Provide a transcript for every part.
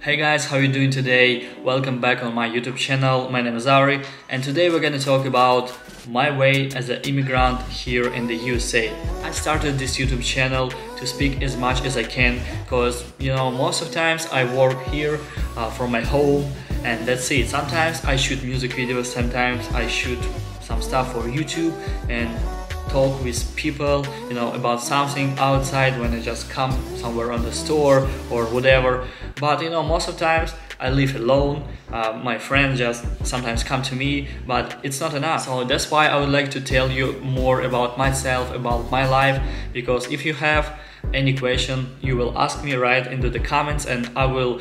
Hey guys, how are you doing today? Welcome back on my YouTube channel. My name is Ari and today we're gonna talk about my way as an immigrant here in the USA. I started this YouTube channel to speak as much as I can because most of times I work here from my home and that's it. Sometimes I shoot music videos, sometimes I shoot some stuff for YouTube and talk with people about something outside when I just come somewhere on the store or whatever. But most of the times I live alone. My friends just sometimes come to me, but it's not enough. So that's why I would like to tell you more about myself, about my life, because if you have any question you will ask me right into the comments and I will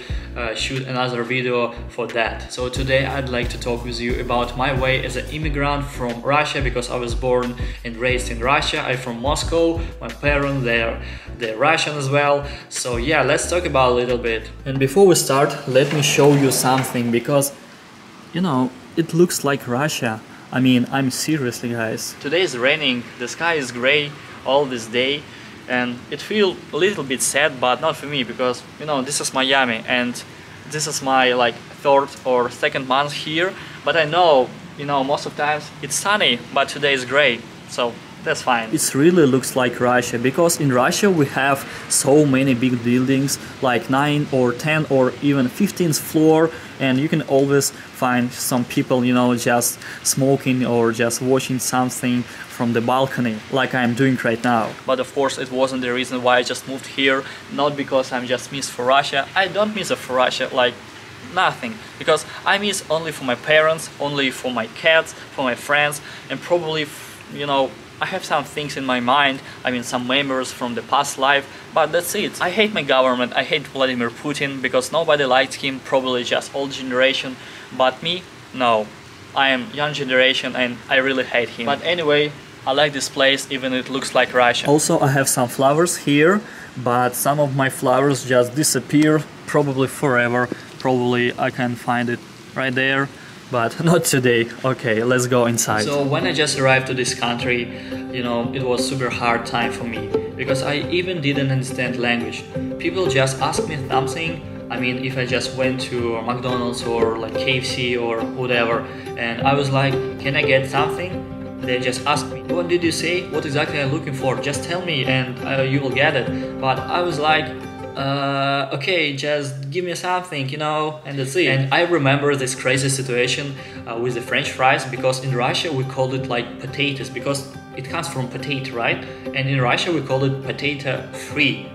shoot another video for that. So today I'd like to talk with you about my way as an immigrant from Russia, because I was born and raised in Russia. I'm from Moscow. My parents, they're Russian as well. So yeah, let's talk about a little bit. And before we start, let me show you something, because it looks like Russia. I mean, I'm seriously, guys. Today is raining, the sky is gray all this day. And it feels a little bit sad, but not for me, because this is Miami and this is my third or second month here. But I know most of the times it's sunny, but today is gray, so that's fine. It really looks like Russia, because in Russia we have so many big buildings, like 9 or 10 or even 15th floor, and you can always find some people just smoking or just watching something from the balcony, like I'm doing right now. But of course it wasn't the reason why I just moved here, not because I'm just miss for Russia. I don't miss for Russia, nothing, because I miss only for my parents, only for my cats, for my friends, and probably I have some things in my mind, I mean some memories from the past life, but that's it. I hate my government, I hate Vladimir Putin, because nobody likes him, probably just old generation, but me, no. I am young generation and I really hate him. But anyway, I like this place, even it looks like Russia. Also, I have some flowers here, but some of my flowers just disappear, probably forever. Probably I can find it right there, but not today. Okay, let's go inside. So when I just arrived to this country, it was super hard time for me, because I even didn't understand language. People just asked me something. I mean, if I just went to McDonald's or KFC or whatever, and I was like, can I get something? They just asked me, what did you say? What exactly are you looking for? Just tell me and you will get it. But I was like, okay, just give me something, and that's it. And I remember this crazy situation with the French fries, because in Russia we called it potatoes, because it comes from potato, right? And in Russia we call it potato free.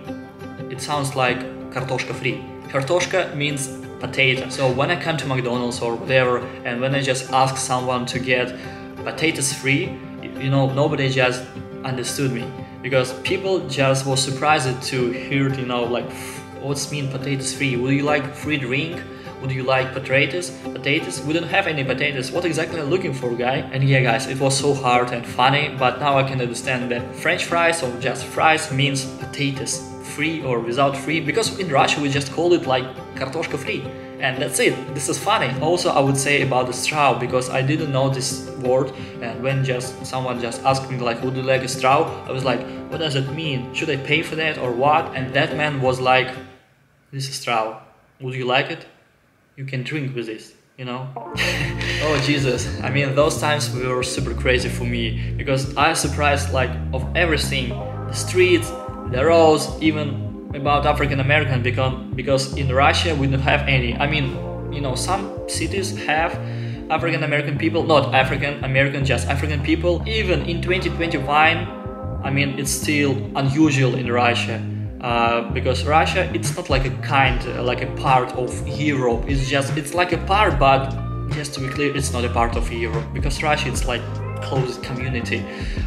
It sounds like картошка free. Kartoshka means potato. So when I come to McDonald's or whatever, and when I just ask someone to get potatoes free, nobody just understood me, because people just was surprised to hear, what's mean potatoes free? Would you like free drink? Would you like potatoes? Potatoes? We don't have any potatoes. What exactly are you looking for, guy? And yeah, guys, it was so hard and funny, but now I can understand that French fries or just fries means potatoes free or without free, because in Russia we just call it картошка free, and that's it. This is funny. Also, I would say about the straw, because I didn't know this word, and when someone just asked me would you like a straw, I was like, what does it mean? Should I pay for that or what? And that man was like, this is straw. Would you like it? You can drink with this, Oh Jesus, I mean, those times were super crazy for me, because I was surprised of everything, the streets, the roads, even about African American, because in Russia we don't have any. I mean, some cities have African American people, not African American, just African people. Even in 2021, I mean, it's still unusual in Russia, because Russia, it's not like a part of Europe. It's like a part, but just to be clear, it's not a part of Europe, because Russia, it's closed community.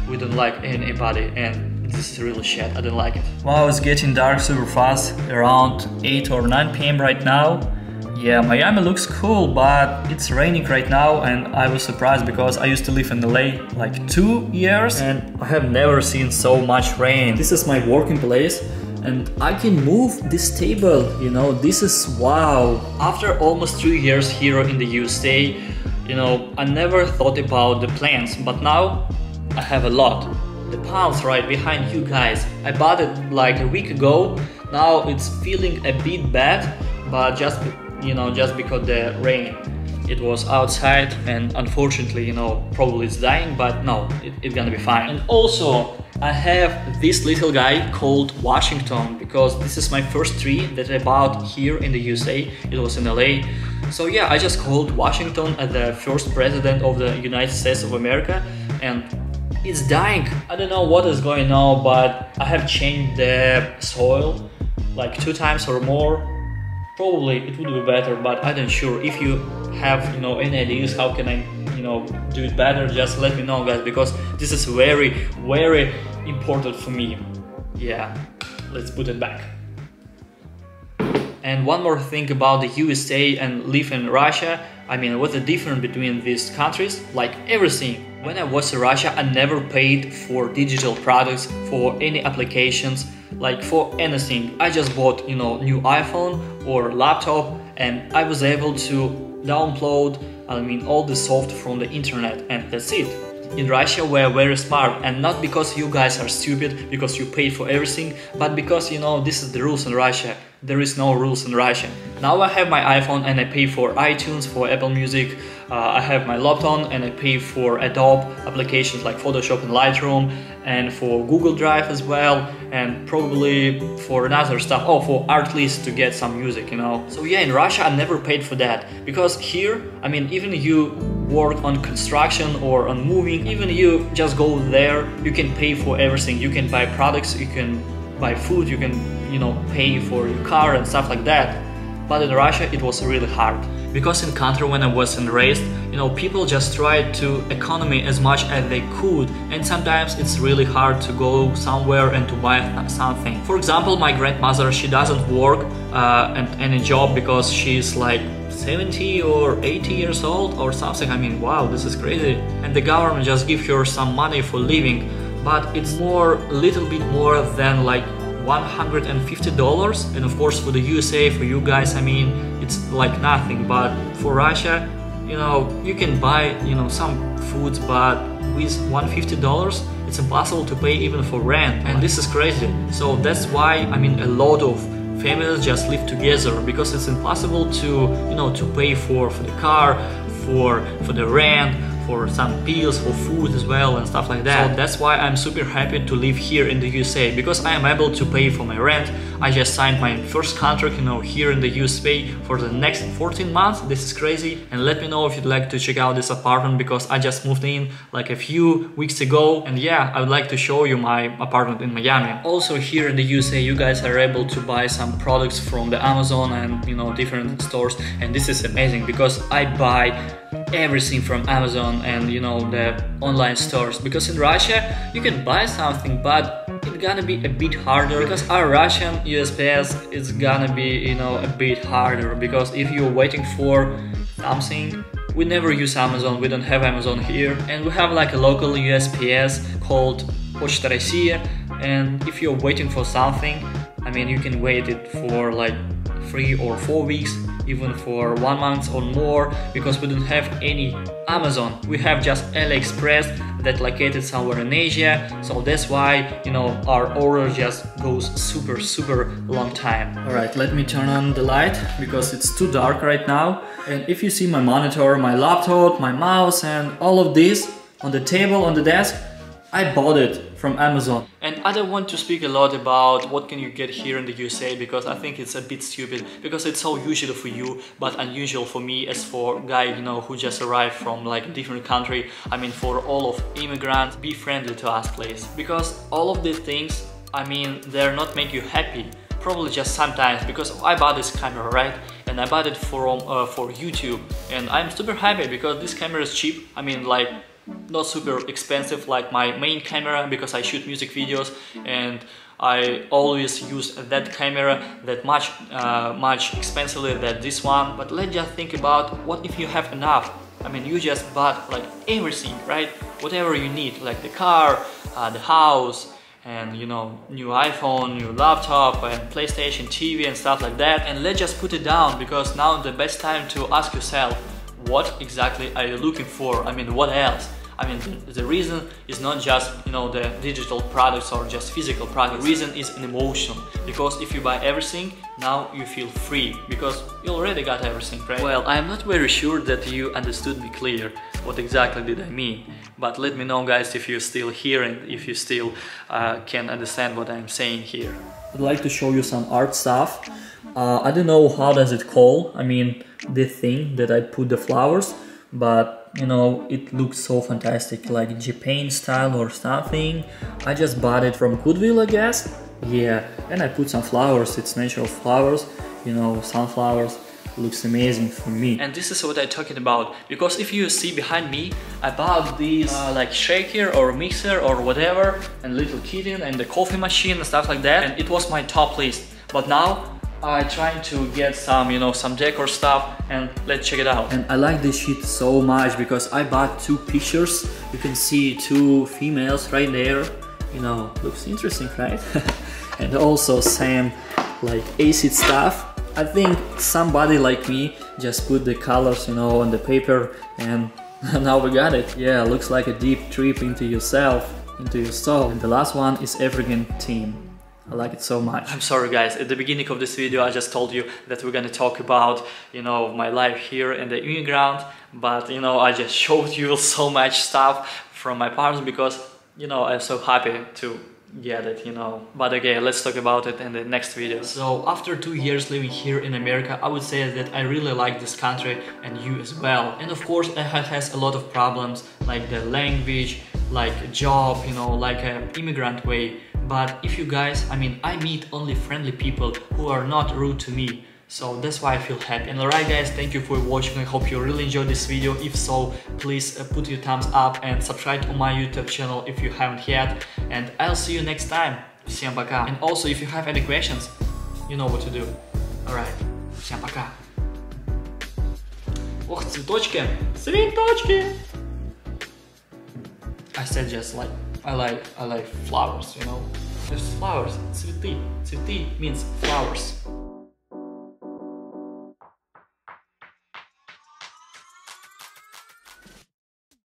We don't like anybody, and this is really shit. I don't like it. Wow, it's getting dark super fast, around 8 or 9 p.m. right now. Yeah, Miami looks cool, but it's raining right now, and I was surprised because I used to live in LA 2 years and I have never seen so much rain. This is my working place and I can move this table, this is wow. After almost 2 years here in the USA, I never thought about the plants, but now I have a lot. The palms right behind you guys, I bought it a week ago. Now it's feeling a bit bad, but just just because the rain, it was outside, and unfortunately, probably it's dying, but no, it's gonna be fine. And also I have this little guy called Washington, because this is my first tree that I bought here in the USA. It was in LA. So yeah, I just called Washington as the first president of the United States of America, and it's dying. I don't know what is going on, but I have changed the soil like 2 times or more. Probably it would be better, but I'm not sure. If you have any ideas how can I do it better, just let me know, guys, because this is very important for me. Yeah, let's put it back. And one more thing about the USA and live in Russia. I mean, what's the difference between these countries? Like everything. When I was in Russia, I never paid for digital products, for any applications, like for anything. I just bought, new iPhone or laptop, and I was able to download, all the software from the internet, and that's it. In Russia, we're very smart, and not because you guys are stupid, because you pay for everything, but because this is the rules in Russia. There is no rules in Russia. Now I have my iPhone and I pay for iTunes, for Apple Music. I have my laptop and I pay for Adobe applications like Photoshop and Lightroom, and for Google Drive as well, and probably for another stuff. Oh, for Artlist to get some music, So yeah, in Russia I never paid for that, because here, even you work on construction or on moving, even you just go there, you can pay for everything. You can buy products, you can buy food, you can pay for your car and stuff like that. But in Russia it was really hard, because in country when I wasn't raised, people just tried to economy as much as they could, and sometimes it's really hard to go somewhere and to buy something. For example, my grandmother, she doesn't work at any job because she's like 70 or 80 years old or something. Wow, this is crazy. And the government just give her some money for living, but it's a little bit more than like $150, and of course for the USA, for you guys, it's like nothing. But for Russia, you can buy some foods, but with $150 it's impossible to pay even for rent, and this is crazy. So that's why a lot of families just live together, because it's impossible to to pay for the car, for the rent, for some pills, for food as well, and stuff like that. So that's why I'm super happy to live here in the USA, because I am able to pay for my rent. I just signed my first contract, here in the USA for the next 14 months. This is crazy. And let me know if you'd like to check out this apartment, because I just moved in like a few weeks ago, and yeah, I would like to show you my apartment in Miami. Also here in the USA, you guys are able to buy some products from the Amazon and different stores, and this is amazing, because I buy everything from Amazon and the online stores. Because in Russia you can buy something, but it's gonna be a bit harder, because our Russian USPS is gonna be a bit harder, because if you're waiting for something, we never use Amazon, we don't have Amazon here, and we have like a local USPS called Почта Россия, and if you're waiting for something, you can wait it for like 3 or 4 weeks, even for 1 month or more, because we don't have any Amazon. We have just AliExpress that located somewhere in Asia, so that's why our order just goes super long time. Alright, let me turn on the light, because it's too dark right now. And if you see my monitor, my laptop, my mouse, and all of this on the table, on the desk, I bought it from Amazon. And I don't want to speak a lot about what can you get here in the USA, because I think it's a bit stupid, because it's so usual for you but unusual for me, as for a guy who just arrived from like a different country. For all of immigrants, be friendly to us, please, because all of these things, they're not make you happy. Probably just sometimes, because I bought this camera, right? And I bought it for YouTube, and I'm super happy because this camera is cheap. like not super expensive like my main camera, because I shoot music videos and I always use that camera that much expensively than this one. But let's just think about what if you have enough. You just bought like everything, right? Whatever you need, like the car, the house, and new iPhone, new laptop, and PlayStation, TV, and stuff like that. And let's just put it down, because now the best time to ask yourself, what exactly are you looking for? What else? I mean, the reason is not just, you know, the digital products or just physical products. The reason is an emotion, because if you buy everything, now you feel free, because you already got everything, right? Well, I'm not very sure that you understood me clear, what exactly did I mean, but let me know, guys, if you're still here and if you still can understand what I'm saying here. I'd like to show you some art stuff. I don't know how does it call, I mean, the thing that I put the flowers, but you know, it looks so fantastic, like Japan style or something. I just bought it from Goodwill, I guess. Yeah, and I put some flowers, it's natural flowers, you know, sunflowers. Looks amazing for me. And this is what I'm talking about, because if you see behind me, I bought these like shaker or mixer or whatever, and little kitten and the coffee machine and stuff like that, and it was my top list. But now I trying to get some, you know, some decor stuff, and let's check it out. And I like this shit so much because I bought 2 pictures. You can see 2 females right there, you know, looks interesting, right? And also same like acid stuff. I think somebody like me just put the colors, you know, on the paper, and now we got it. Yeah, looks like a deep trip into yourself, into your soul. And the last one is Immigrant team. I like it so much. I'm sorry, guys, at the beginning of this video I just told you that we're gonna talk about, you know, my life here in the Immigrant, but you know, I just showed you so much stuff from my parents because, you know, I'm so happy to get it, you know. But okay, let's talk about it in the next video. So after 2 years living here in America, I would say that I really like this country, and you as well. And of course it has a lot of problems, like the language, like a job, you know, like an immigrant way. But if you guys, I mean, I meet only friendly people who are not rude to me. So that's why I feel happy. And alright, guys, thank you for watching. I hope you really enjoyed this video. If so, please put your thumbs up and subscribe to my YouTube channel if you haven't yet. And I'll see you next time. Всем пока. And also, if you have any questions, you know what to do. Alright, всем пока. Ох, цветочки! Цветочки! I said just like, I like flowers, you know. There's flowers, цветы. Цветы means flowers.